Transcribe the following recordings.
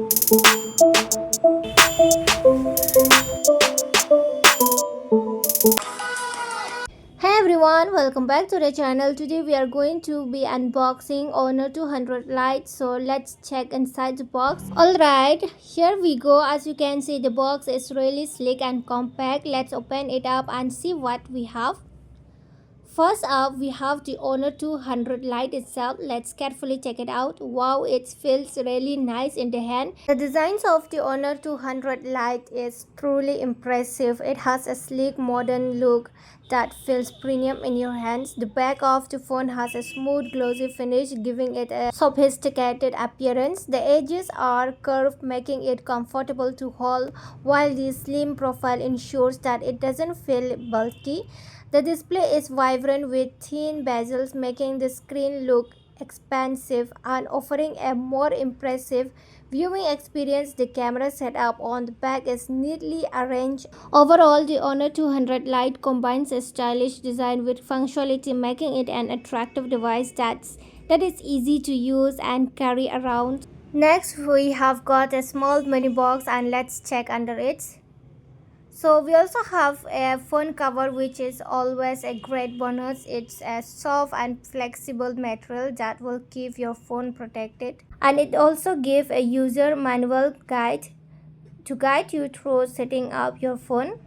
Hey everyone, welcome back to the channel. Today we are going to be unboxing Honor 200 Lite. So let's check inside the box. Alright, here we go. As you can see, the box is really sleek and compact. Let's open it up and see what we have. First up, we have the Honor 200 Lite itself. Let's carefully check it out. Wow, it feels really nice in the hand. The designs of the Honor 200 Lite is truly impressive. It has a sleek modern look that feels premium in your hands. The back of the phone has a smooth glossy finish, giving it a sophisticated appearance. The edges are curved, making it comfortable to hold, while the slim profile ensures that it doesn't feel bulky. The display is vibrant with thin bezels, making the screen look expansive and offering a more impressive viewing experience. The camera setup on the back is neatly arranged. Overall, the Honor 200 Lite combines a stylish design with functionality, making it an attractive device that is easy to use and carry around. Next, we have got a small mini box, and let's check under it. So we also have a phone cover, which is always a great bonus. It's a soft and flexible material that will keep your phone protected, and it also gives a user manual guide to guide you through setting up your phone.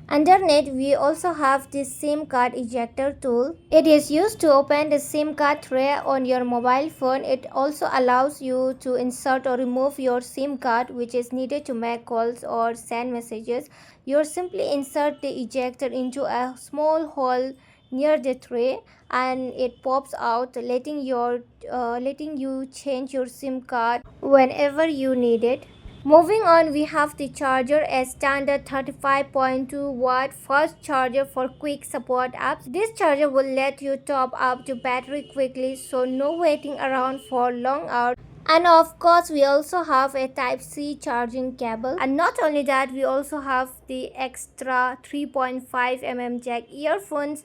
Underneath, we also have this SIM card ejector tool. It is used to open the SIM card tray on your mobile phone. It also allows you to insert or remove your SIM card, which is needed to make calls or send messages. You simply insert the ejector into a small hole near the tray, and it pops out, letting you change your SIM card whenever you need it. Moving on, we have the charger, a standard 35.2-watt fast charger for quick support apps. This charger will let you top up the battery quickly, so no waiting around for long hours. And of course, we also have a Type-C charging cable. And not only that, we also have the extra 3.5 mm jack earphones,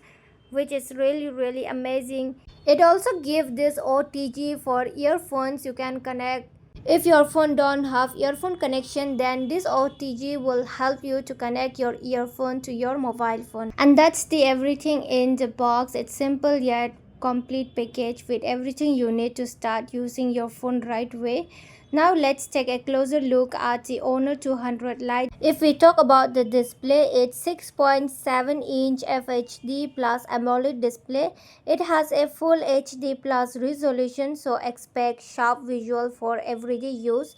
which is really amazing. It also gives this OTG for earphones you can connect. If your phone don't have earphone connection, then this OTG will help you to connect your earphone to your mobile phone. And that's the everything in the box. It's simple yet complete package with everything you need to start using your phone right away. Now let's take a closer look at the Honor 200 Lite. If we talk about the display, it's 6.7-inch FHD plus AMOLED display. It has a full HD plus resolution, so expect sharp visual for everyday use.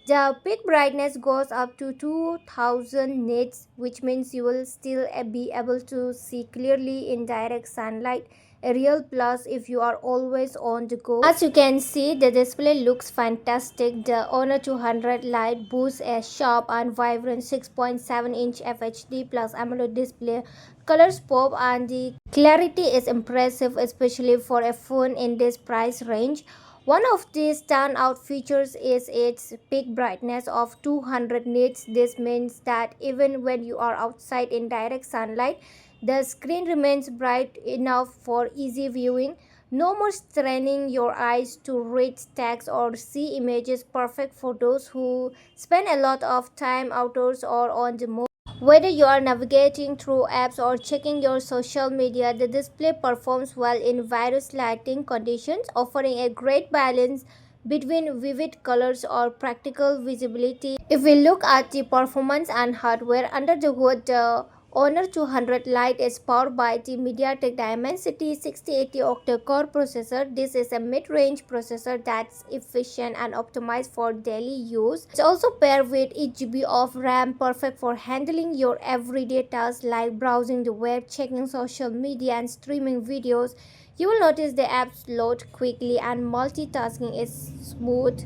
The peak brightness goes up to 2000 nits, which means you will still be able to see clearly in direct sunlight. A real plus if you are always on the go. As you can see, the display looks fantastic. The Honor 200 Lite boasts a sharp and vibrant 6.7-inch FHD plus AMOLED display. Colors pop and the clarity is impressive, especially for a phone in this price range. One of the standout features is its peak brightness of 200 nits. This means that even when you are outside in direct sunlight, the screen remains bright enough for easy viewing. No more straining your eyes to read text or see images, perfect for those who spend a lot of time outdoors or on the move. Whether you are navigating through apps or checking your social media, the display performs well in various lighting conditions, offering a great balance between vivid colors or practical visibility. If we look at the performance and hardware under the hood, the Honor 200 Lite is powered by the MediaTek Dimensity 6080 octa-core processor. This is a mid-range processor that's efficient and optimized for daily use. It's also paired with 8 GB of RAM, perfect for handling your everyday tasks like browsing the web, checking social media, and streaming videos. You will notice the apps load quickly and multitasking is smooth.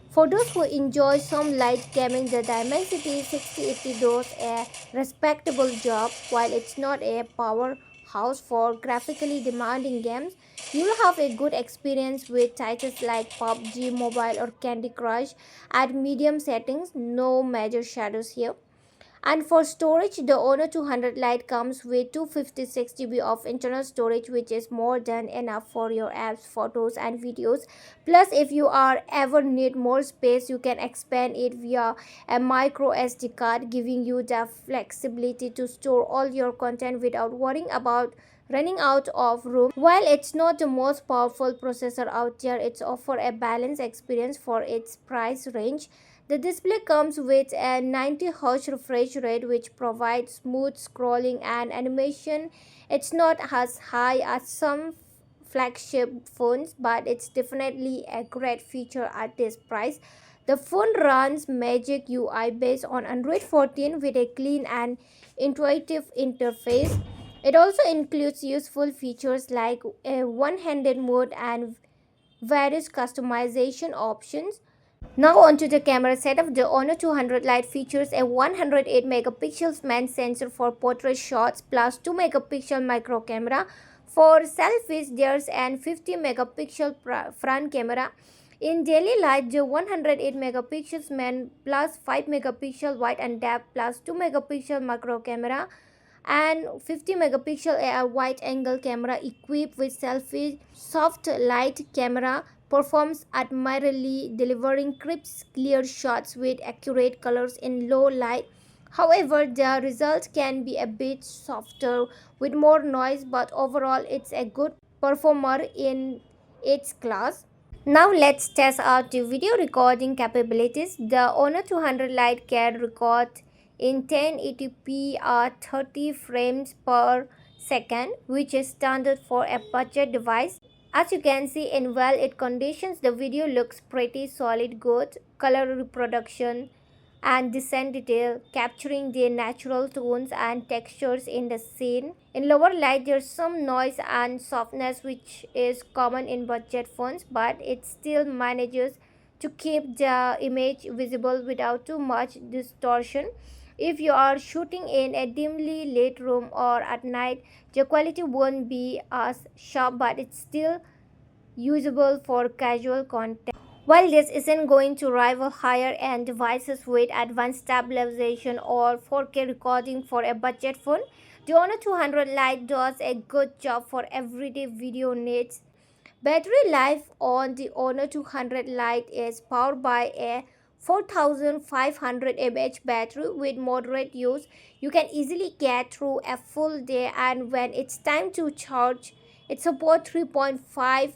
For those who enjoy some light gaming, the Dimensity 6080 does a respectable job. While it's not a powerhouse for graphically demanding games, you'll have a good experience with titles like PUBG Mobile or Candy Crush at medium settings. No major shadows here. And for storage, the Honor 200 Lite comes with 256 GB of internal storage, which is more than enough for your apps, photos, and videos. Plus, if you are ever need more space, you can expand it via a micro SD card, giving you the flexibility to store all your content without worrying about running out of room. While it's not the most powerful processor out there, it's offer a balanced experience for its price range. The display comes with a 90 Hz refresh rate, which provides smooth scrolling and animation. It's not as high as some flagship phones, but it's definitely a great feature at this price. The phone runs Magic UI based on Android 14 with a clean and intuitive interface. It also includes useful features like a one-handed mode and various customization options. Now onto the camera setup. The Honor 200 Lite features a 108 megapixels main sensor for portrait shots plus 2 megapixel micro camera. For selfies, there's an 50 megapixel front camera. In daily light, the 108 megapixels main plus 5 megapixel wide and depth plus 2 megapixel macro camera and 50 megapixel wide angle camera equipped with selfie soft light camera performs admirably, delivering crisp clear shots with accurate colors in low light. However, the result can be a bit softer with more noise, but overall it's a good performer in its class. Now let's test out the video recording capabilities. The Honor 200 Lite can record in 1080p or 30 frames per second, which is standard for a budget device. As you can see, in well-lit conditions, the video looks pretty solid, good color reproduction and decent detail, capturing the natural tones and textures in the scene. In lower light, there's some noise and softness, which is common in budget phones, but it still manages to keep the image visible without too much distortion. If you are shooting in a dimly lit room or at night, the quality won't be as sharp, but it's still usable for casual content. While this isn't going to rival higher-end devices with advanced stabilization or 4K recording for a budget phone, the Honor 200 Lite does a good job for everyday video needs. Battery life on the Honor 200 Lite is powered by a 4500 mAh battery. With moderate use, you can easily get through a full day, and when it's time to charge, it supports 3.5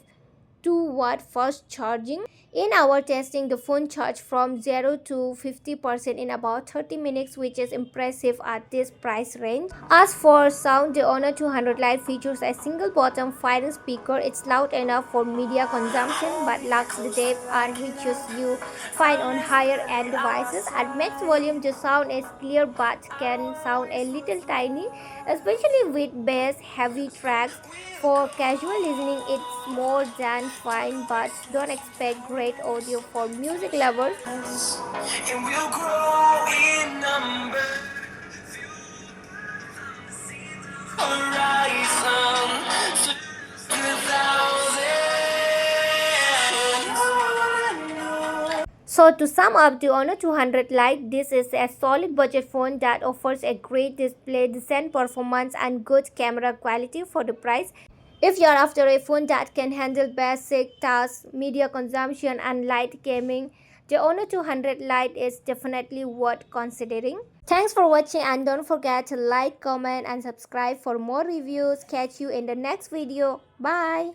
2-watt fast charging. In our testing, the phone charged from 0 to 50% in about 30 minutes, which is impressive at this price range. As for sound, the Honor 200 Lite features a single bottom firing speaker. It's loud enough for media consumption but lacks the depth and richness you find on higher end devices. At max volume, the sound is clear but can sound a little tiny, especially with bass heavy tracks. For casual listening, it's more than fine, but don't expect great audio for music lovers. And we'll grow in number. Horizon to 2000. So to sum up, the Honor 200 Lite, this is a solid budget phone that offers a great display, decent performance and good camera quality for the price. If you are after a phone that can handle basic tasks, media consumption and light gaming, the Honor 200 Lite is definitely worth considering. Thanks for watching, and don't forget to like, comment and subscribe for more reviews. Catch you in the next video. Bye.